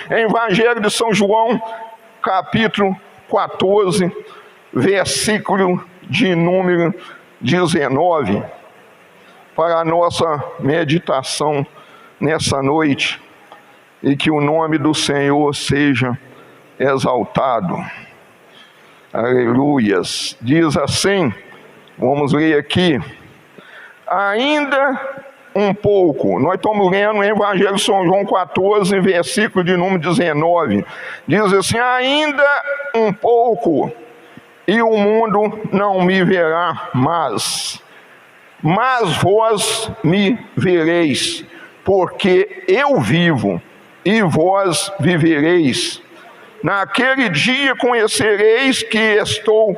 Evangelho de São João, capítulo 14, versículo de número 19, para a nossa meditação nessa noite, e que o nome do Senhor seja exaltado. Aleluias. Diz assim, vamos ler aqui: ainda um pouco. Nós estamos lendo o Evangelho de São João 14, versículo de número 19. Diz assim: ainda um pouco, e o mundo não me verá mais. Mas vós me vereis, porque eu vivo, e vós vivereis. Naquele dia conhecereis que estou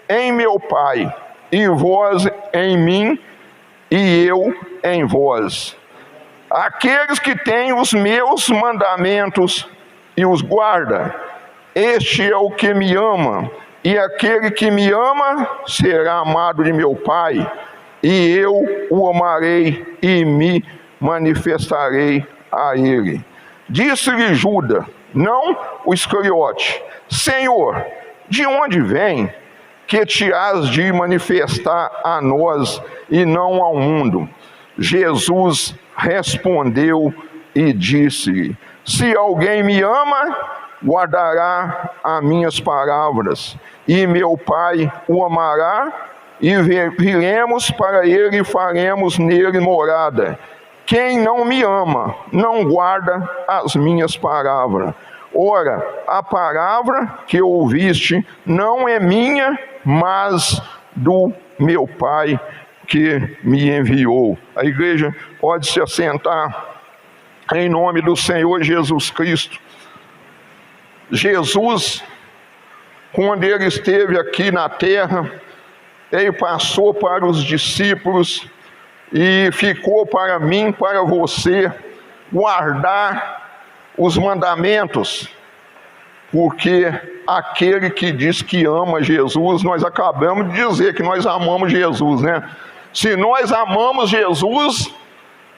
em meu Pai, e vós em mim, e eu em vós. Aqueles que têm os meus mandamentos e os guarda, este é o que me ama, e aquele que me ama será amado de meu Pai, e eu o amarei e me manifestarei a ele. Disse-lhe Judas, não o Iscariote: Senhor, de onde vem que te has de manifestar a nós e não ao mundo? Jesus respondeu e disse-lhe: se alguém me ama, guardará as minhas palavras, e meu Pai o amará, e viremos para ele e faremos nele morada. Quem não me ama, não guarda as minhas palavras. Ora, a palavra que ouviste não é minha, mas do meu Pai que me enviou. A igreja pode se assentar em nome do Senhor Jesus Cristo. Jesus, quando ele esteve aqui na terra, ele passou para os discípulos e ficou para mim, para você, guardar os mandamentos, porque aquele que diz que ama Jesus, nós acabamos de dizer que nós amamos Jesus, né? Se nós amamos Jesus,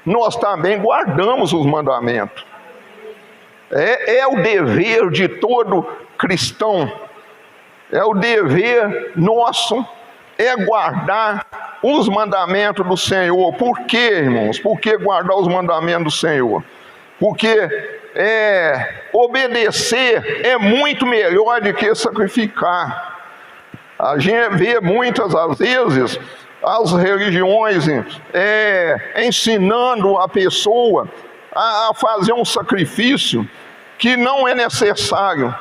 nós também guardamos os mandamentos. É o dever de todo cristão, é o dever nosso, é guardar os mandamentos do Senhor. Por quê, irmãos? Por que guardar os mandamentos do Senhor? Porque obedecer é muito melhor do que sacrificar. A gente vê muitas às vezes as religiões ensinando a pessoa a fazer um sacrifício que não é necessário,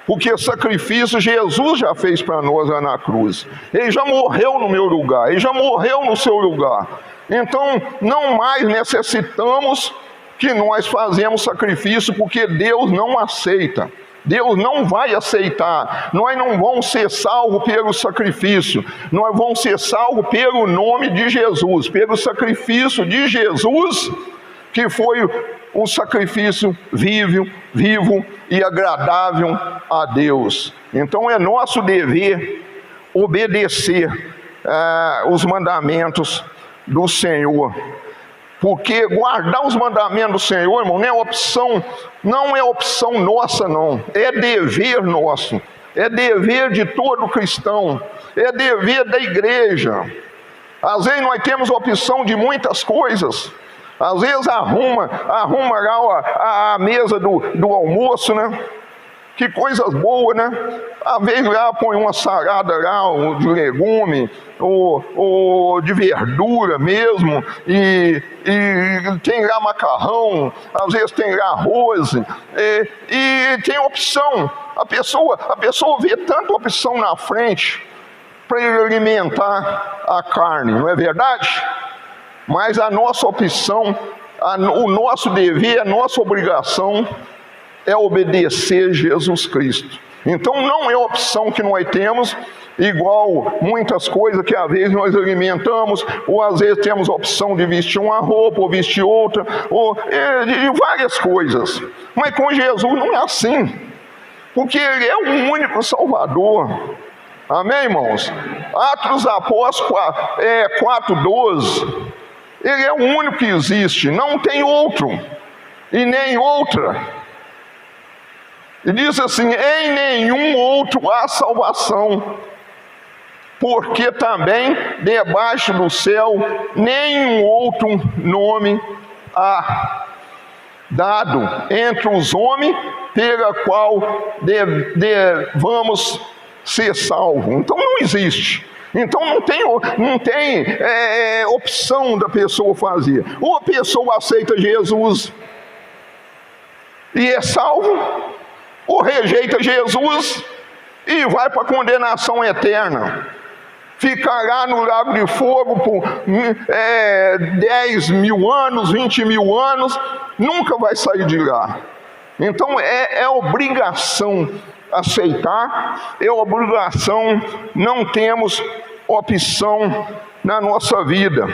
porque sacrifício Jesus já fez para nós lá na cruz. Ele já morreu no meu lugar, ele já morreu no seu lugar. Então não mais necessitamos que nós fazemos sacrifício, porque Deus não aceita. Deus não vai aceitar. Nós não vamos ser salvos pelo sacrifício, nós vamos ser salvos pelo nome de Jesus, pelo sacrifício de Jesus, que foi um sacrifício vivo e agradável a Deus. Então é nosso dever obedecer os mandamentos do Senhor. Porque guardar os mandamentos do Senhor, irmão, não é opção nossa, não. É dever nosso. É dever de todo cristão. É dever da igreja. Às vezes nós temos opção de muitas coisas. Às vezes arruma lá a mesa do almoço, né? Que coisas boas, né? Às vezes lá põe uma salada lá, de legume, ou de verdura mesmo, e tem lá macarrão, às vezes tem lá arroz, e tem opção. A pessoa vê tanta opção na frente para ele alimentar a carne, não é verdade? Mas a nossa opção, o nosso dever, a nossa obrigação é obedecer Jesus Cristo. Então não é opção que nós temos, igual muitas coisas que às vezes nós alimentamos, ou às vezes temos a opção de vestir uma roupa, ou vestir outra, ou de várias coisas. Mas com Jesus não é assim, porque Ele é o único Salvador. Amém, irmãos? Atos dos Apóstolos 4:12, Ele é o único que existe, não tem outro, e nem outra. E diz assim: em nenhum outro há salvação, porque também debaixo do céu nenhum outro nome há dado entre os homens pela qual devamos ser salvos. Então não existe. Então não tem opção da pessoa fazer. Ou a pessoa aceita Jesus e é salvo, ou rejeita Jesus e vai para a condenação eterna. Ficará no lago de fogo por 10 mil anos, 20 mil anos, nunca vai sair de lá. Então é obrigação aceitar, é obrigação, não temos opção na nossa vida.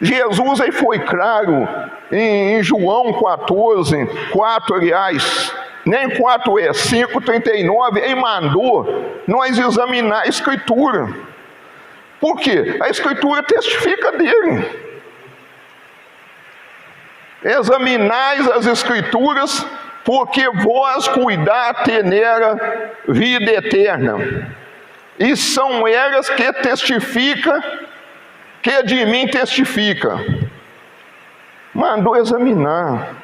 Jesus aí foi claro em João 14, 4, aliás, nem 4 5, 39, ele mandou nós examinar a Escritura. Por quê? A Escritura testifica dele. Examinais as Escrituras, porque vós cuidar ter nela vida eterna. E são elas que testifica, que de mim testifica. Mandou examinar.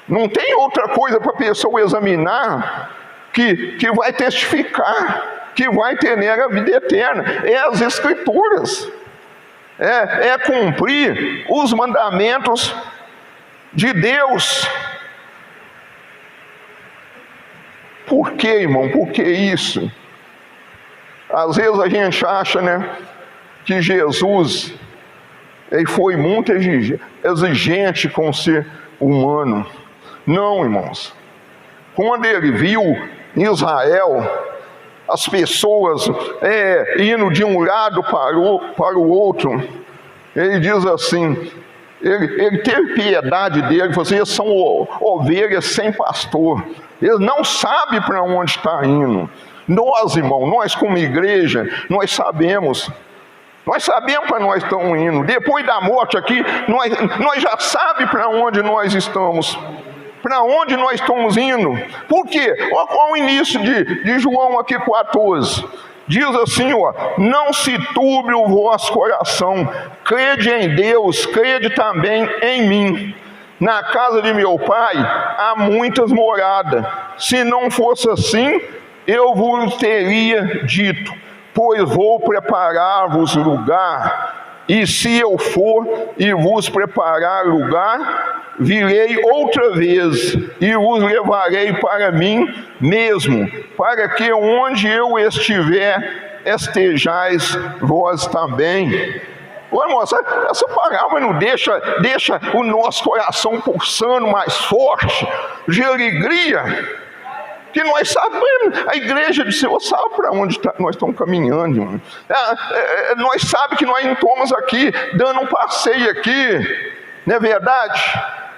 Não tem outra coisa para a pessoa examinar que vai testificar, que vai ter nela a vida eterna. É as Escrituras. É cumprir os mandamentos de Deus. Por que, irmão? Por que isso? Às vezes a gente acha, que Jesus ele foi muito exigente com o ser humano. Não, irmãos. Quando ele viu em Israel as pessoas indo de um lado para o outro, ele diz assim, ele teve piedade dele, falou assim: eles são ovelhas sem pastor, eles não sabem para onde está indo. Nós, irmão, nós como igreja, nós sabemos para nós estamos indo. Depois da morte aqui, nós já sabemos para onde nós estamos. Para onde nós estamos indo. Por quê? Olha o início de João aqui 14. Diz assim, não se turbe o vosso coração, crede em Deus, crede também em mim. Na casa de meu pai há muitas moradas. Se não fosse assim, eu vos teria dito, pois vou preparar-vos lugar. E se eu for e vos preparar lugar, virei outra vez e vos levarei para mim mesmo, para que onde eu estiver, estejais vós também. Olha, moça, essa palavra não deixa o nosso coração pulsando mais forte, de alegria. Que nós sabemos, a igreja do Senhor sabe para onde nós estamos caminhando. Nós sabemos que nós não estamos aqui dando um passeio aqui, não é verdade?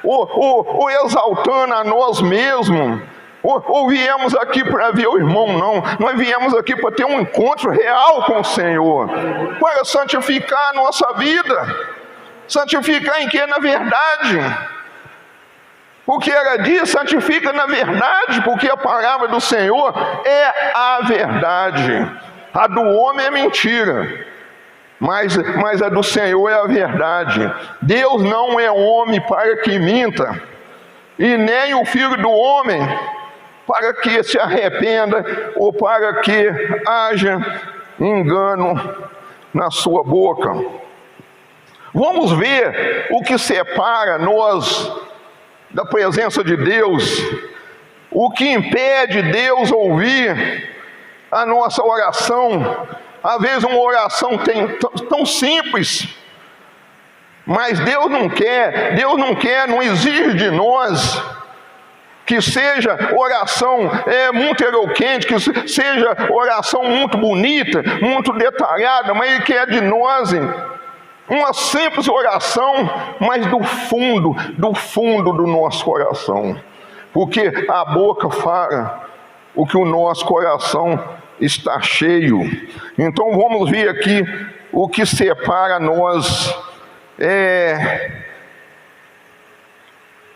Ou exaltando a nós mesmos, ou viemos aqui para ver o irmão, não. Nós viemos aqui para ter um encontro real com o Senhor, para santificar a nossa vida. Santificar em que? Na verdade. Porque ela diz, santifica na verdade, porque a palavra do Senhor é a verdade. A do homem é mentira, mas a do Senhor é a verdade. Deus não é homem para que minta, e nem o filho do homem para que se arrependa, ou para que haja engano na sua boca. Vamos ver o que separa nós da presença de Deus, o que impede Deus ouvir a nossa oração. Às vezes uma oração tão simples, mas Deus não quer, não exige de nós que seja oração muito eloquente, que seja oração muito bonita, muito detalhada, mas Ele quer de nós uma simples oração, mas do fundo do nosso coração. Porque a boca fala o que o nosso coração está cheio. Então vamos ver aqui o que separa nós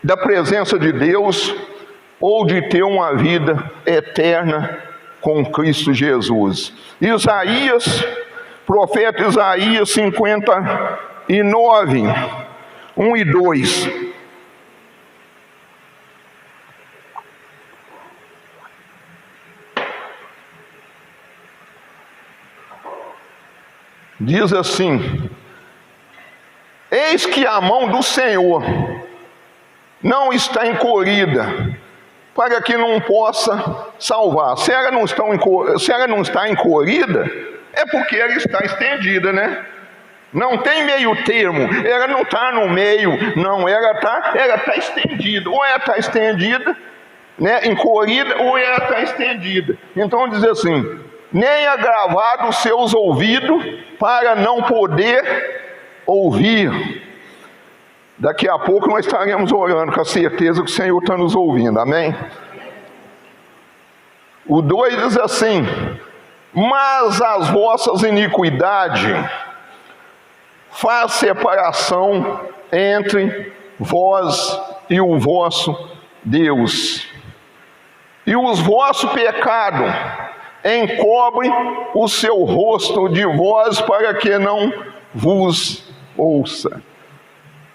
da presença de Deus, ou de ter uma vida eterna com Cristo Jesus. Isaías, profeta Isaías 59, 1 e 2. Diz assim: eis que a mão do Senhor não está encolhida, para que não possa salvar. Se ela não está encolhida, é porque ela está estendida, né? Não tem meio termo, ela não está no meio, não, ela está estendida. Ou ela está estendida, né, encolhida, ou ela está estendida. Então diz assim: nem agravado os seus ouvidos para não poder ouvir. Daqui a pouco nós estaremos orando com a certeza que o Senhor está nos ouvindo, amém? O 2 diz assim: mas as vossas iniquidades faz separação entre vós e o vosso Deus, e os vossos pecados encobrem o seu rosto de vós para que não vos ouça.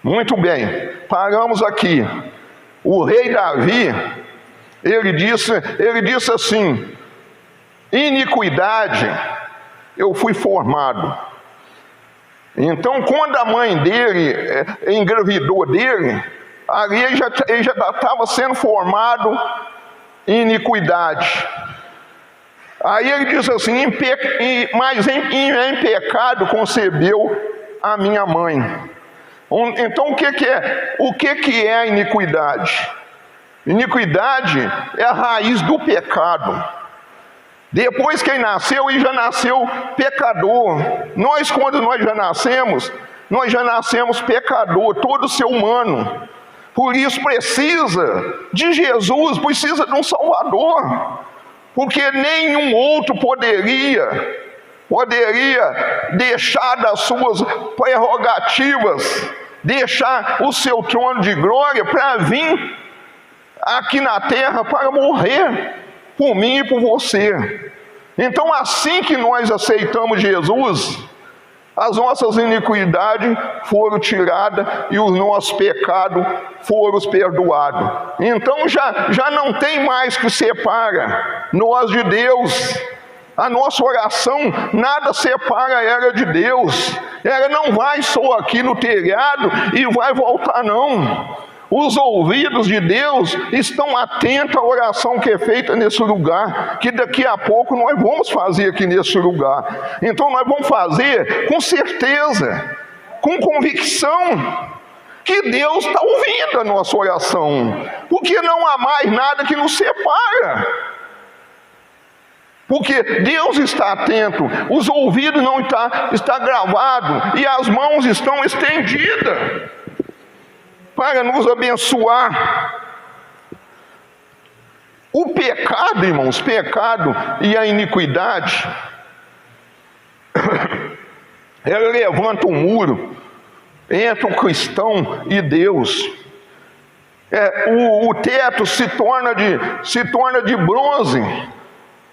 Muito bem, paramos aqui. O rei Davi, ele disse assim: iniquidade eu fui formado. Então, quando a mãe dele engravidou dele, ali ele já estava sendo formado em iniquidade. Aí ele diz assim: mas em pecado concebeu a minha mãe. Então o que é a iniquidade? Iniquidade é a raiz do pecado. Depois que ele já nasceu pecador. Quando nós já nascemos pecador, todo ser humano. Por isso precisa de Jesus, precisa de um Salvador. Porque nenhum outro poderia deixar das suas prerrogativas, deixar o seu trono de glória para vir aqui na terra para morrer por mim e por você. Então, assim que nós aceitamos Jesus, as nossas iniquidades foram tiradas e os nossos pecados foram perdoados. Então já não tem mais que separa nós de Deus. A nossa oração nada separa ela de Deus. Ela não vai só aqui no telhado e vai voltar, não. Os ouvidos de Deus estão atentos à oração que é feita nesse lugar, que daqui a pouco nós vamos fazer aqui nesse lugar. Então nós vamos fazer com certeza, com convicção, que Deus está ouvindo a nossa oração, porque não há mais nada que nos separa. Porque Deus está atento, os ouvidos não está gravado e as mãos estão estendidas para nos abençoar. O pecado, irmãos, pecado e a iniquidade, ela levanta um muro entre o cristão e Deus. O teto se torna de bronze.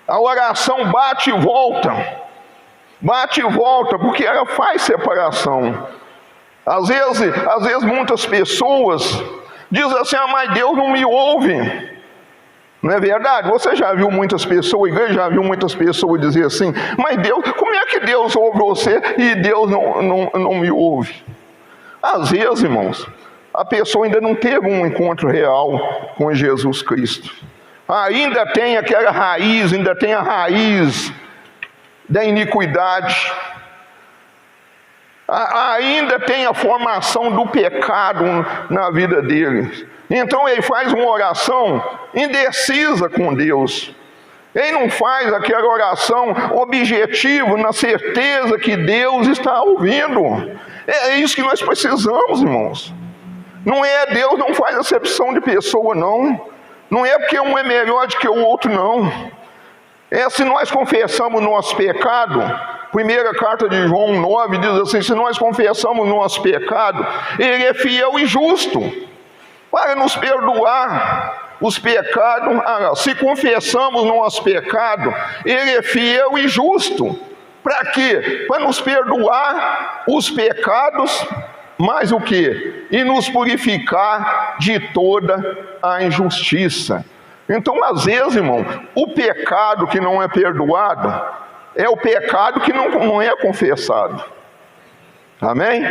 A oração bate e volta, porque ela faz separação. Às vezes muitas pessoas dizem assim: mas Deus não me ouve. Não é verdade? Você já viu muitas pessoas, a igreja já viu muitas pessoas dizer assim: mas Deus, como é que Deus ouve você e Deus não me ouve? Às vezes, irmãos, a pessoa ainda não teve um encontro real com Jesus Cristo. Ainda tem aquela raiz, ainda tem a raiz da iniquidade. Ainda tem a formação do pecado na vida dele. Então ele faz uma oração indecisa com Deus. Ele não faz aquela oração objetiva, na certeza que Deus está ouvindo. É isso que nós precisamos, irmãos. Não é Deus, não faz acepção de pessoa, não. Não é porque um é melhor do que o outro, não. Se nós confessamos o nosso pecado, primeira carta de João 9 diz assim: se nós confessamos o nosso pecado, Ele é fiel e justo para nos perdoar os pecados, se confessamos nosso pecado, Ele é fiel e justo. Para quê? Para nos perdoar os pecados, mas o quê? E nos purificar de toda a injustiça. Então, às vezes, irmão, o pecado que não é perdoado é o pecado que não é confessado. Amém?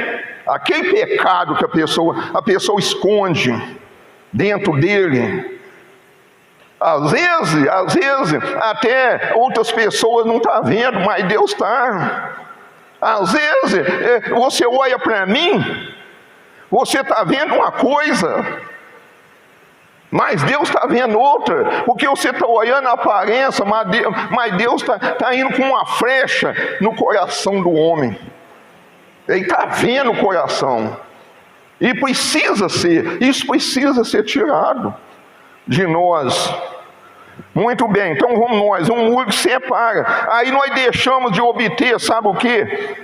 Aquele pecado que a pessoa esconde dentro dele, às vezes, até outras pessoas não estão vendo, mas Deus está. Às vezes, você olha para mim, você está vendo uma coisa, mas Deus está vendo outra, porque você está olhando a aparência, mas Deus está indo com uma flecha no coração do homem. Ele está vendo o coração. E isso precisa ser tirado de nós. Muito bem, então vamos nós, um muro que separa. Aí nós deixamos de obter, sabe o quê?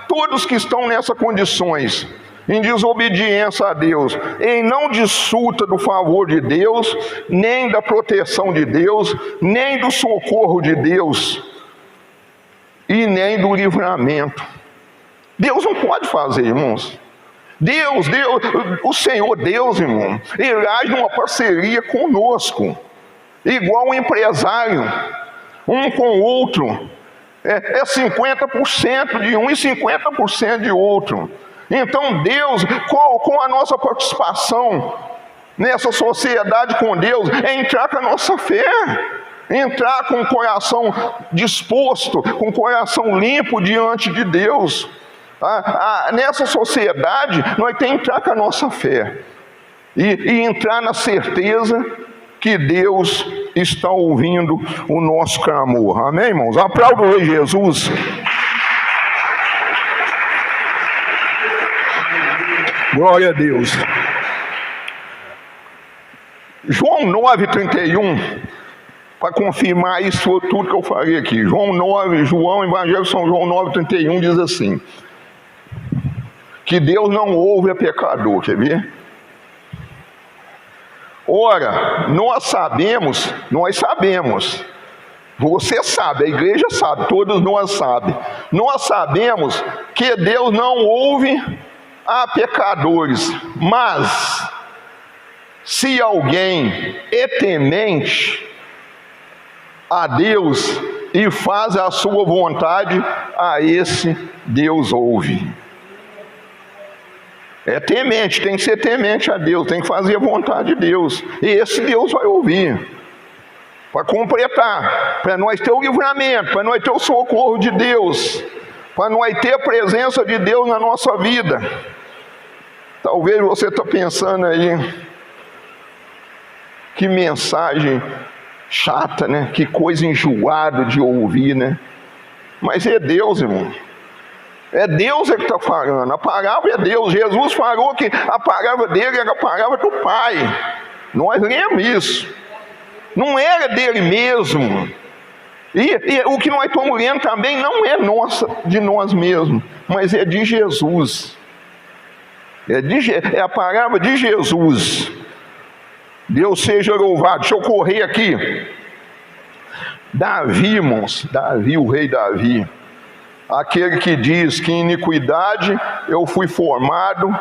Todos que estão nessas condições, em desobediência a Deus, em não desfruta do favor de Deus, nem da proteção de Deus, nem do socorro de Deus, e nem do livramento. Deus não pode fazer, irmãos. Deus, o Senhor Deus, irmão, Ele age numa parceria conosco, igual um empresário, um com o outro. É 50% de um e 50% de outro. Então Deus, com a nossa participação nessa sociedade com Deus, é entrar com a nossa fé, entrar com o coração disposto, com o coração limpo diante de Deus. Nessa sociedade, nós temos que entrar com a nossa fé e entrar na certeza que Deus está ouvindo o nosso clamor. Amém, irmãos? Aplauda o Rei Jesus. Glória a Deus. João 9,31, para confirmar isso tudo que eu falei aqui. Evangelho de São João 9,31 diz assim: que Deus não ouve a pecador, quer ver? Ora, nós sabemos, você sabe, a igreja sabe, todos nós sabemos que Deus não ouve a pecadores, mas se alguém é temente a Deus e faz a sua vontade, a esse Deus ouve. É temente, tem que ser temente a Deus, tem que fazer a vontade de Deus, e esse Deus vai ouvir, para completar, para nós ter o livramento, para nós ter o socorro de Deus, para nós ter a presença de Deus na nossa vida. Talvez você está pensando aí, que mensagem chata, né? Que coisa enjoada de ouvir, né? Mas é Deus, irmão. É Deus que está falando, a palavra é Deus. Jesus falou que a palavra dele era a palavra do Pai. Nós lemos isso. Não era dele mesmo. E o que nós estamos lendo também não é de nós mesmos, mas é de Jesus. É a palavra de Jesus. Deus seja louvado. Deixa eu correr aqui. Davi, irmãos, o rei Davi, aquele que diz que em iniquidade eu fui formado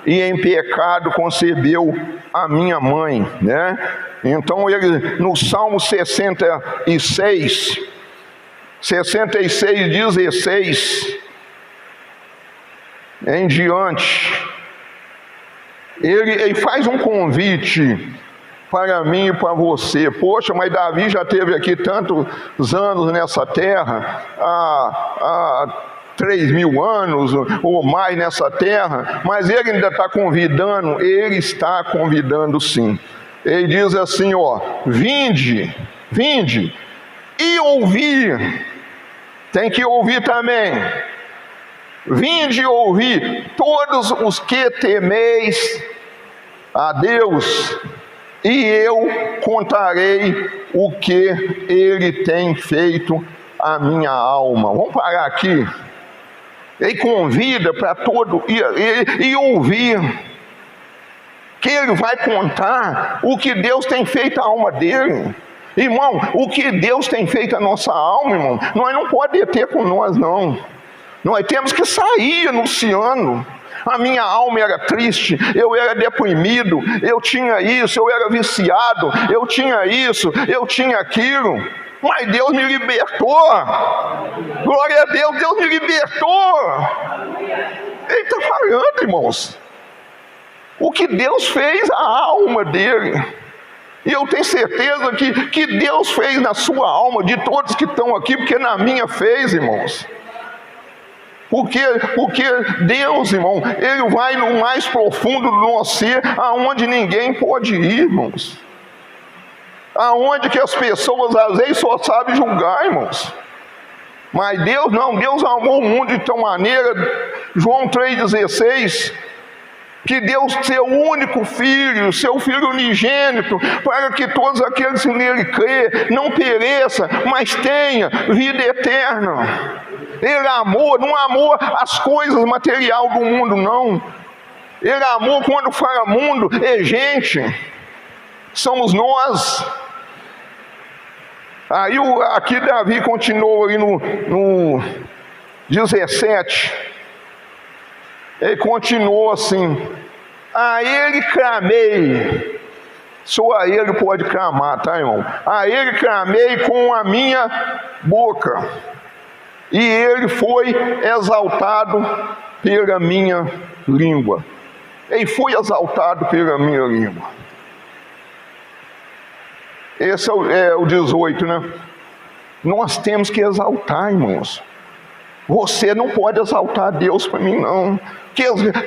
e em pecado concebeu a minha mãe, né? Então ele, no Salmo 66, 16 em diante, ele faz um convite para mim e para você. Poxa, mas Davi já esteve aqui tantos anos nessa terra, há 3.000 anos ou mais nessa terra, mas ele ainda está convidando. Ele está convidando, sim. Ele diz assim, vinde e ouvir. Tem que ouvir também. Vinde e ouvir, todos os que temeis a Deus, e eu contarei o que Ele tem feito à minha alma. Vamos parar aqui. Ele convida para todo e ouvir. que ele vai contar o que Deus tem feito à alma dele. Irmão, o que Deus tem feito à nossa alma, irmão, nós não podemos deter com nós, não. Nós temos que sair anunciando. A minha alma era triste, eu era deprimido, eu tinha isso, eu era viciado, eu tinha isso, eu tinha aquilo. Mas Deus me libertou. Glória a Deus, Deus me libertou. Ele está falando, irmãos, o que Deus fez à alma dele. E eu tenho certeza que Deus fez na sua alma, de todos que estão aqui, porque na minha fez, irmãos. Porque Deus, irmão, Ele vai no mais profundo do nosso ser, aonde ninguém pode ir, irmãos. Aonde que as pessoas às vezes só sabem julgar, irmãos. Mas Deus não, Deus amou o mundo de tal maneira, João 3,16, que Deus seu único filho, seu filho unigênito, para que todos aqueles que nele crê não pereça, mas tenha vida eterna. Ele amou, não amou as coisas materiais do mundo, não. Ele amou, quando fala mundo, é gente, somos nós. Aí aqui Davi continuou ali no 17, ele continuou assim: a ele clamei. Só a ele pode clamar, tá, irmão? A ele clamei com a minha boca, e ele foi exaltado pela minha língua. Ele foi exaltado pela minha língua. Esse é o 18, né? Nós temos que exaltar, irmãos. Você não pode exaltar Deus para mim, não. Que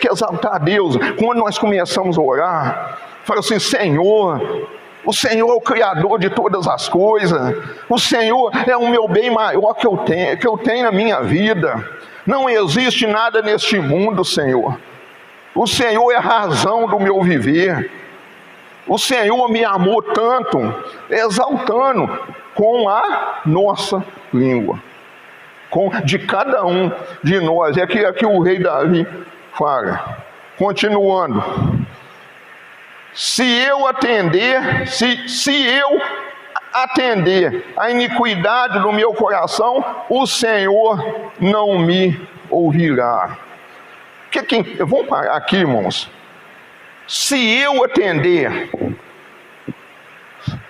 exaltar Deus? Quando nós começamos a orar, fala assim: Senhor, o Senhor é o Criador de todas as coisas. O Senhor é o meu bem maior que eu tenho na minha vida. Não existe nada neste mundo, Senhor. O Senhor é a razão do meu viver. O Senhor me amou tanto, exaltando com a nossa língua. De cada um de nós. É aqui o rei Davi fala. Continuando. Se eu atender a iniquidade do meu coração, o Senhor não me ouvirá. Vamos parar aqui, irmãos. Se eu atender,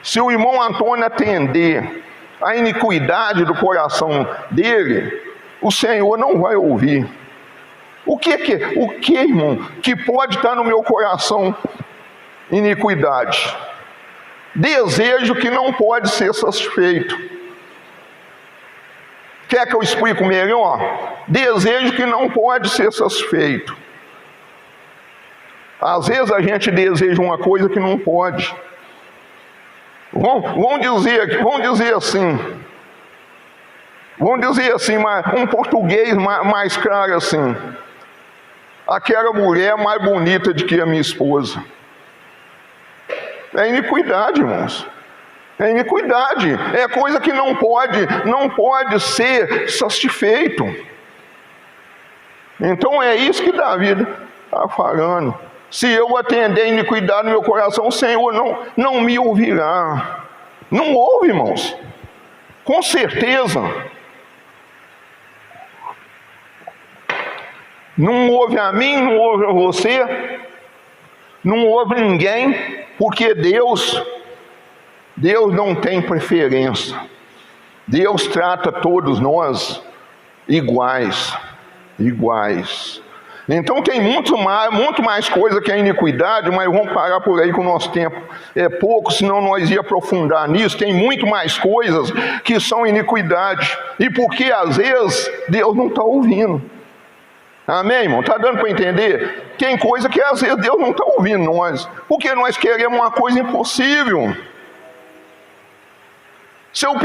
se o irmão Antônio atender a iniquidade do coração dele, o Senhor não vai ouvir. O que, irmão, que pode estar no meu coração? Iniquidade. Desejo que não pode ser satisfeito. Quer que eu explique melhor? Desejo que não pode ser satisfeito. Às vezes a gente deseja uma coisa que não pode. Vamos dizer assim, um português mais claro assim: aquela mulher mais bonita do que a minha esposa. É iniquidade, irmãos. É iniquidade. É coisa que não pode ser satisfeito. Então é isso que Davi está falando. Se eu atender a iniquidade no meu coração, o Senhor não me ouvirá. Não ouve, irmãos. Com certeza. Não ouve a mim, não ouve a você, não ouve ninguém, porque Deus não tem preferência. Deus trata todos nós iguais. Então tem muito mais coisa que a iniquidade, mas vamos parar por aí que o nosso tempo é pouco, senão nós ia aprofundar nisso. Tem muito mais coisas que são iniquidade, e porque às vezes Deus não está ouvindo. Amém, irmão? Está dando para entender? Tem coisa que às vezes Deus não está ouvindo nós, porque nós queremos uma coisa impossível. Se eu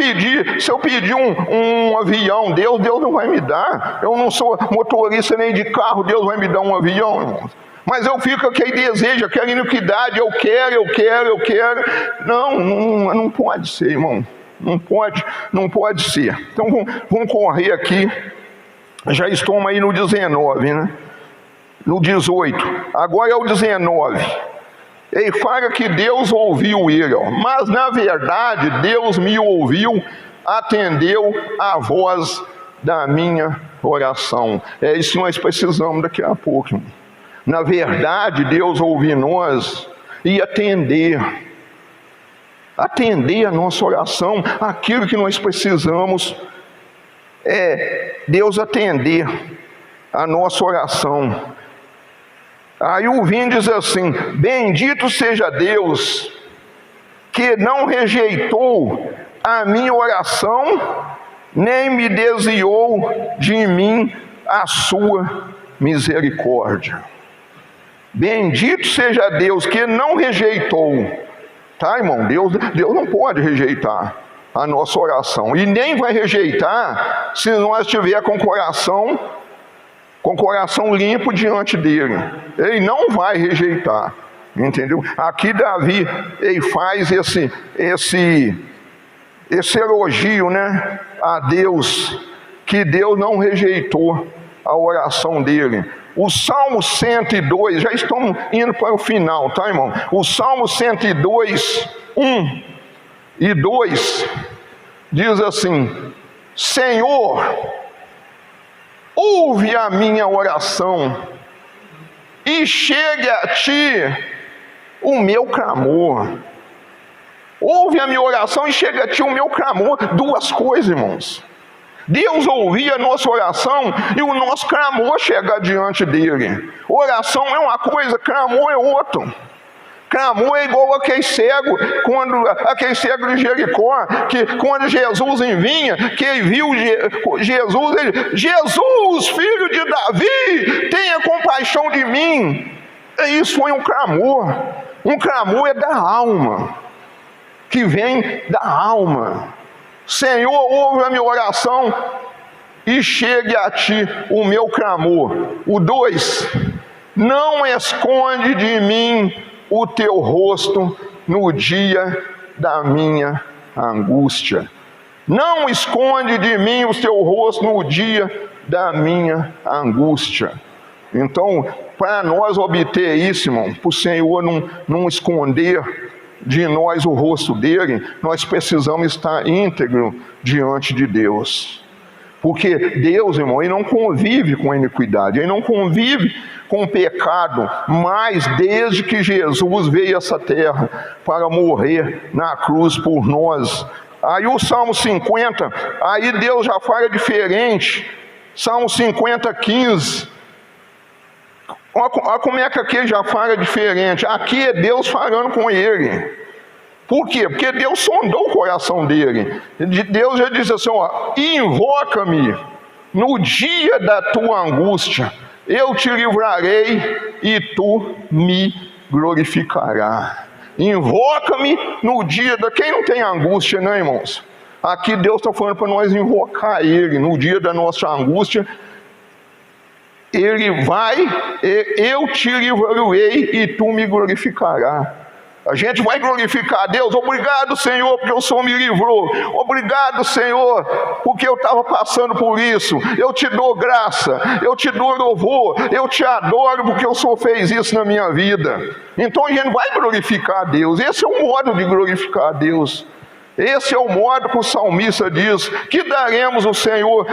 pedir um avião, Deus não vai me dar. Eu não sou motorista nem de carro, Deus vai me dar um avião, irmão. Mas eu fico aquele desejo, aquela iniquidade, eu quero. Não pode ser, irmão. Não pode ser. Então vamos correr aqui. Já estamos aí no 19, né? No 18. Agora é o 19. Ele fala que Deus ouviu ele, mas na verdade Deus me ouviu, atendeu a voz da minha oração. É isso que nós precisamos daqui a pouco, irmão. Na verdade, Deus ouviu nós e atender a nossa oração. Aquilo que nós precisamos é Deus atender a nossa oração. Aí o vinho diz assim: bendito seja Deus que não rejeitou a minha oração, nem me desviou de mim a sua misericórdia. Bendito seja Deus que não rejeitou. Tá, irmão? Deus não pode rejeitar a nossa oração. E nem vai rejeitar se nós estiver com coração limpo diante dele. Ele não vai rejeitar. Entendeu? Aqui Davi, ele faz esse elogio, né, a Deus, que Deus não rejeitou a oração dele. O Salmo 102, já estamos indo para o final, tá, irmão? O Salmo 102, 1 e 2, diz assim: Senhor, ouve a minha oração e chegue a ti o meu clamor. Ouve a minha oração e chega a ti o meu clamor. Duas coisas, irmãos. Deus ouvia a nossa oração e o nosso clamor chega diante dele. Oração é uma coisa, clamor é outra. Clamor é igual aquele cego de Jericó, que quando Jesus vinha, que ele viu Jesus, Jesus, filho de Davi, tenha compaixão de mim. Isso foi um clamor. Um clamor é da alma, que vem da alma. Senhor, ouve a minha oração e chegue a ti o meu clamor. O 2, não esconde de mim o teu rosto no dia da minha angústia. Não esconde de mim o teu rosto no dia da minha angústia. Então, para nós obter isso, irmão, para o Senhor não esconder de nós o rosto dele, nós precisamos estar íntegro diante de Deus. Porque Deus, irmão, ele não convive com a iniquidade, ele não convive com o pecado, mas desde que Jesus veio a essa terra para morrer na cruz por nós. Aí o Salmo 50, aí Deus já fala diferente. Salmo 50, 15. Olha como é que aqui já fala diferente. Aqui é Deus falando com ele. Por quê? Porque Deus sondou o coração dele. Deus já disse assim: invoca-me no dia da tua angústia, eu te livrarei e tu me glorificarás. Invoca-me no dia da... Quem não tem angústia, né, irmãos? Aqui Deus está falando para nós invocar ele no dia da nossa angústia. Ele vai, eu te livrarei e tu me glorificarás. A gente vai glorificar a Deus. Obrigado, Senhor, porque o Senhor me livrou. Obrigado, Senhor, porque eu estava passando por isso. Eu te dou graça, eu te dou louvor, eu te adoro porque o Senhor fez isso na minha vida. Então a gente vai glorificar a Deus. Esse é o modo de glorificar a Deus. Esse é o modo que o salmista diz, que daremos ao Senhor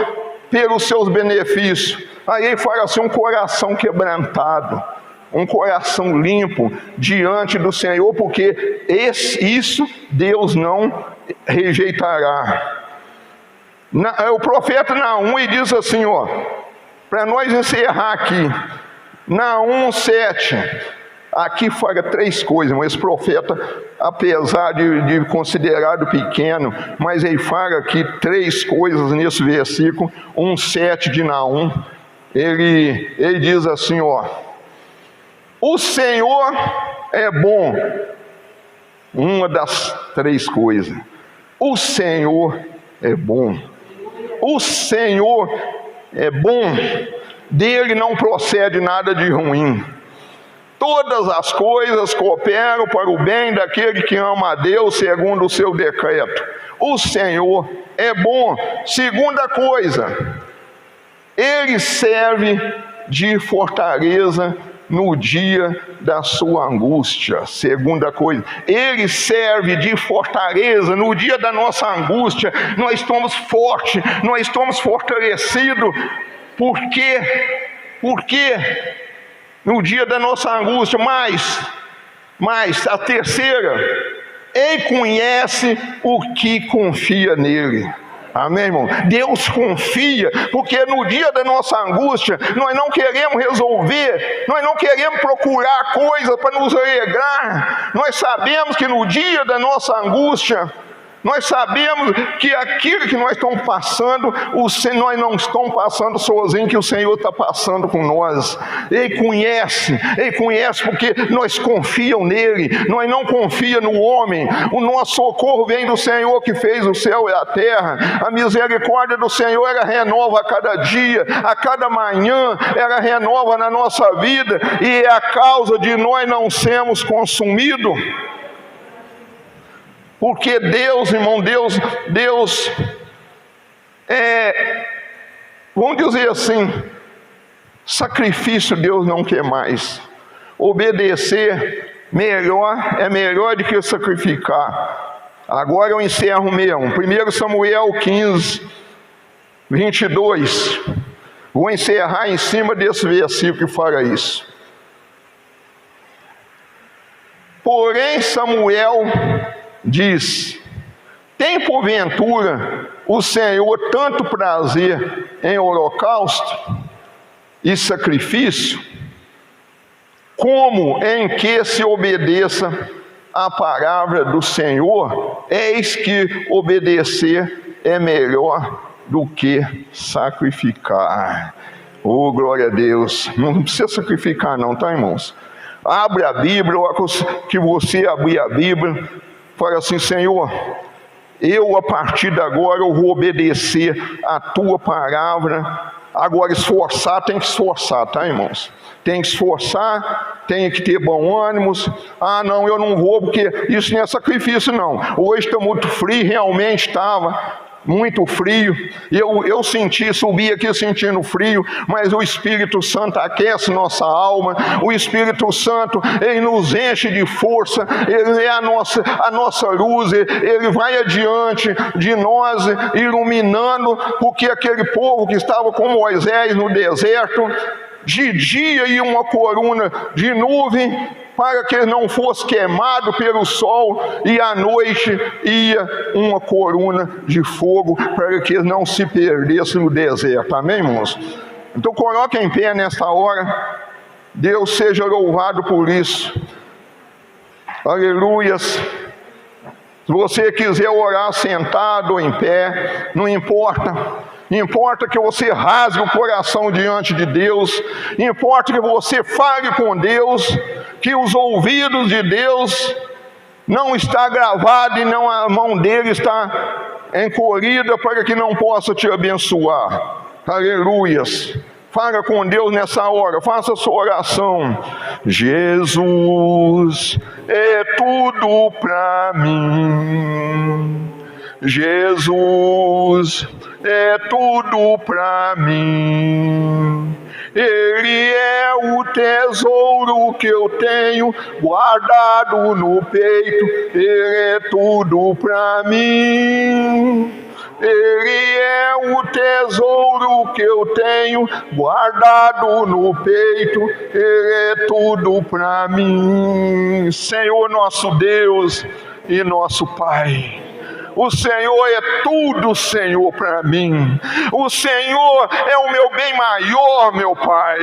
pelos seus benefícios. Aí ele fala assim: um coração quebrantado, um coração limpo diante do Senhor, porque isso Deus não rejeitará. O profeta Naum, ele diz assim, para nós encerrar aqui, Naum 7, aqui fala 3 coisas, mas esse profeta, apesar de considerado pequeno, mas ele fala aqui 3 coisas nesse versículo, 1:7 de Naum. Ele diz assim, o Senhor é bom. Uma das 3 coisas. O Senhor é bom. O Senhor é bom. Dele não procede nada de ruim. Todas as coisas cooperam para o bem daquele que ama a Deus segundo o seu decreto. O Senhor é bom. Segunda coisa, ele serve de fortaleza no dia da sua angústia. Segunda coisa, Ele serve de fortaleza. No dia da nossa angústia, nós estamos fortes, nós estamos fortalecidos. Por quê? Porque no dia da nossa angústia, mas a terceira, Ele conhece o que confia nele. Amém, irmão? Deus confia, porque no dia da nossa angústia, nós não queremos resolver, nós não queremos procurar coisas para nos alegrar. Nós sabemos que no dia da nossa angústia, nós sabemos que aquilo que nós estamos passando, nós não estamos passando sozinhos, que o Senhor está passando com nós. Ele conhece porque nós confiamos nele, nós não confiamos no homem. O nosso socorro vem do Senhor que fez o céu e a terra. A misericórdia do Senhor, ela renova a cada dia, a cada manhã, ela renova na nossa vida, e é a causa de nós não sermos consumidos. Porque Deus, irmão, Deus vamos dizer assim, sacrifício Deus não quer mais. Obedecer é melhor do que sacrificar. Agora eu encerro mesmo. 1 Samuel 15, 22. Vou encerrar em cima desse versículo que fala isso. Porém Samuel diz: tem porventura o Senhor tanto prazer em holocausto e sacrifício, como em que se obedeça a palavra do Senhor? Eis que obedecer é melhor do que sacrificar. Oh, glória a Deus! Não precisa sacrificar não, tá, irmãos? Abre a Bíblia, que você abrir a Bíblia, fala assim: Senhor, eu a partir de agora eu vou obedecer a tua palavra. Agora esforçar, tem que esforçar, tá, irmãos? Tem que esforçar, tem que ter bom ânimo. Ah, não, eu não vou porque isso não é sacrifício não. Hoje está muito frio, realmente estava muito frio. Eu subi aqui sentindo frio, mas o Espírito Santo aquece nossa alma. O Espírito Santo, Ele nos enche de força. Ele é a nossa luz. Ele vai adiante de nós, iluminando, porque aquele povo que estava com Moisés no deserto, de dia ia uma coluna de nuvem, para que ele não fosse queimado pelo sol, e à noite ia uma coluna de fogo, para que ele não se perdesse no deserto. Amém, irmãos? Então coloque em pé nesta hora. Deus seja louvado por isso. Aleluias. Se você quiser orar sentado ou em pé, não importa. Importa que você rasgue o coração diante de Deus. Importa que você fale com Deus, que os ouvidos de Deus não está gravado e não a mão dele está encolhida para que não possa te abençoar. Aleluias. Fala com Deus nessa hora, faça a sua oração. Jesus é tudo para mim. Jesus é tudo para mim. Ele é o tesouro que eu tenho guardado no peito. Ele é tudo para mim. Ele é o tesouro que eu tenho guardado no peito. Ele é tudo para mim. Senhor nosso Deus e nosso Pai, o Senhor é tudo, Senhor, para mim. O Senhor é o meu bem maior, meu Pai.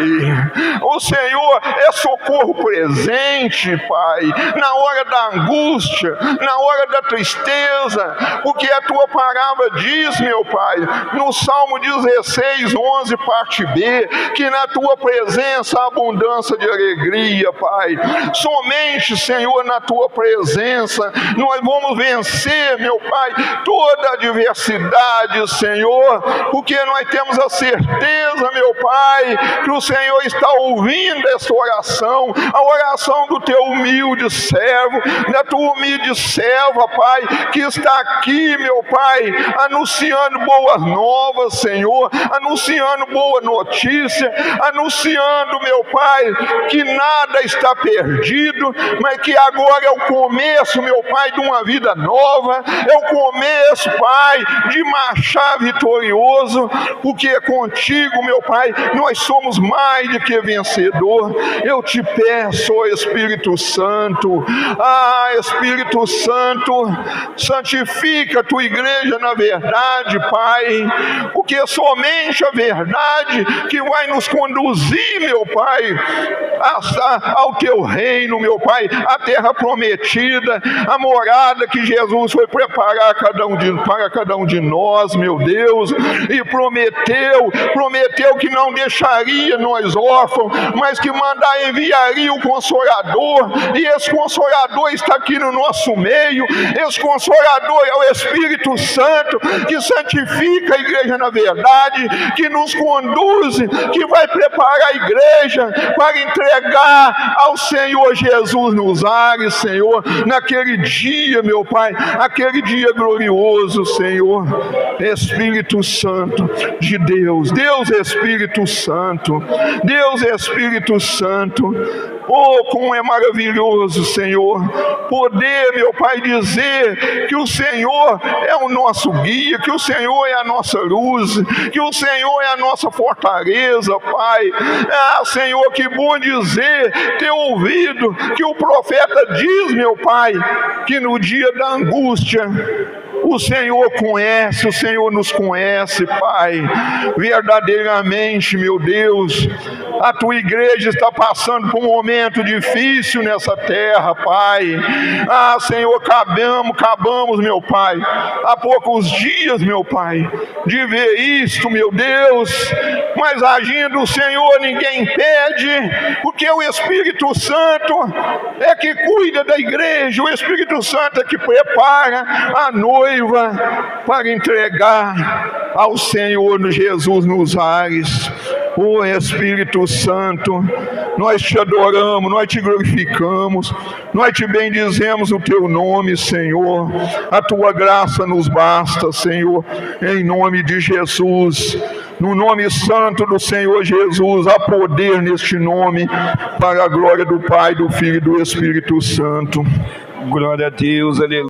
O Senhor é socorro presente, Pai, na hora da angústia, na hora da tristeza, porque a Tua palavra diz, meu Pai, no Salmo 16, 11, parte B, que na Tua presença há abundância de alegria, Pai. Somente, Senhor, na Tua presença nós vamos vencer, meu Pai, Pai, toda adversidade, Senhor, porque nós temos a certeza, meu Pai, que o Senhor está ouvindo essa oração, a oração do teu humilde servo, da tua humilde serva, Pai, que está aqui, meu Pai, anunciando boas novas, Senhor, anunciando boa notícia, anunciando, meu Pai, que nada está perdido, mas que agora é o começo, meu Pai, de uma vida nova, é o começo, Pai, de marchar vitorioso, porque contigo, meu Pai, nós somos mais do que vencedor. Eu te peço, ó Espírito Santo, Espírito Santo, santifica a tua igreja na verdade, Pai, porque somente a verdade que vai nos conduzir, meu Pai, ao teu reino, meu Pai, a terra prometida, a morada que Jesus foi preparar para cada um de nós, meu Deus, e prometeu que não deixaria nós órfãos, mas que enviaria o Consolador, e esse Consolador está aqui no nosso meio. Esse Consolador é o Espírito Santo, que santifica a igreja na verdade, que nos conduz, que vai preparar a igreja para entregar ao Senhor Jesus nos ares, Senhor, naquele dia, meu Pai, aquele dia glorioso, Senhor. Espírito Santo de Deus, Deus Espírito Santo, Deus Espírito Santo, oh, como é maravilhoso, Senhor, poder, meu Pai, dizer que o Senhor é o nosso guia, que o Senhor é a nossa luz, que o Senhor é a nossa fortaleza, Pai. Senhor, que bom dizer, ter ouvido que o profeta diz, meu Pai, que no dia da angústia o Senhor conhece, o Senhor nos conhece, Pai. Verdadeiramente, meu Deus, a tua igreja está passando por um momento difícil nessa terra, Pai. Senhor, acabamos, meu Pai, há poucos dias, meu Pai, de ver isto, meu Deus, mas agindo o Senhor ninguém impede, porque o Espírito Santo é que cuida da igreja, o Espírito Santo é que prepara a noiva para entregar ao Senhor Jesus nos ares. Oh Espírito Santo, nós te adoramos, nós te glorificamos, nós te bendizemos o teu nome, Senhor. A tua graça nos basta, Senhor, em nome de Jesus. No nome santo do Senhor Jesus, há poder neste nome, para a glória do Pai, do Filho e do Espírito Santo. Glória a Deus, aleluia.